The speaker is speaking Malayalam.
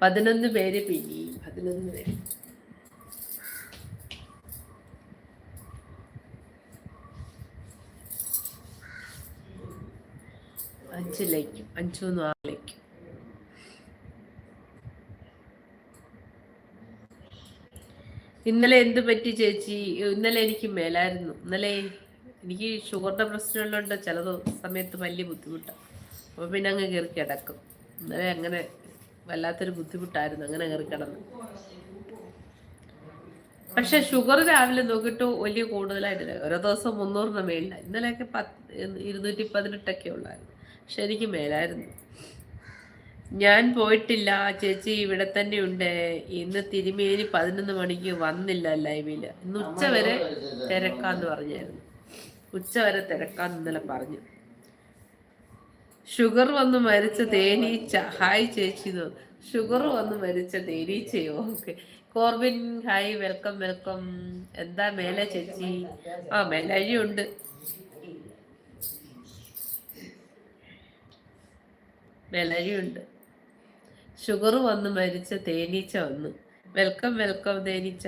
11 പേര് പിരി 11 പേര്. അഞ്ചിലേക്കും 5-4 ഇന്നലെ എന്ത് പറ്റി ചേച്ചി? ഇന്നലെ എനിക്ക് മേലായിരുന്നു. ഇന്നലെ എനിക്ക് ഷുഗറിന്റെ പ്രശ്നമുള്ളതുകൊണ്ട് ചില സമയത്ത് വലിയ ബുദ്ധിമുട്ടാണ്. അപ്പോൾ പിന്നെ അങ്ങ് കയറി കിടക്കും. ഇന്നലെ അങ്ങനെ വല്ലാത്തൊരു ബുദ്ധിമുട്ടായിരുന്നു, അങ്ങനെ കയറി കിടന്നു. പക്ഷെ ഷുഗർ രാവിലെ നോക്കിയിട്ട് വലിയ കൂടുതലായിട്ടില്ല. ഓരോ ദിവസം 300 മേളില്ല. ഇന്നലെയൊക്കെ 218 ഉള്ളായിരുന്നു. പക്ഷെ എനിക്ക് മേലായിരുന്നു. ഞാൻ പോയിട്ടില്ല ചേച്ചി, ഇവിടെ തന്നെ ഉണ്ട്. ഇന്ന് തിരുമേനി 11 മണിക്ക് വന്നില്ല ലൈവില്. ഇന്ന് ഉച്ചവരെ തിരക്കാന്ന് പറഞ്ഞായിരുന്നു. ഉച്ചവരെ തിരക്കാന്ന് ഇന്നലെ പറഞ്ഞു. ഷുഗർ വന്ന് മരിച്ച തേനീച്ച. ഹായ് ചേച്ചി. ഷുഗർ വന്ന് മരിച്ച തേനീച്ചയോ? Okay. Corbin hi, welcome welcome. എന്താ മേലെ ചേച്ചി? മേലഴിയുണ്ട്. മേലഴിയുണ്ട്. ഷുഗർ വന്ന് മരിച്ച തേനീച്ച വന്നു. വെൽക്കം വെൽക്കം തേനീച്ച.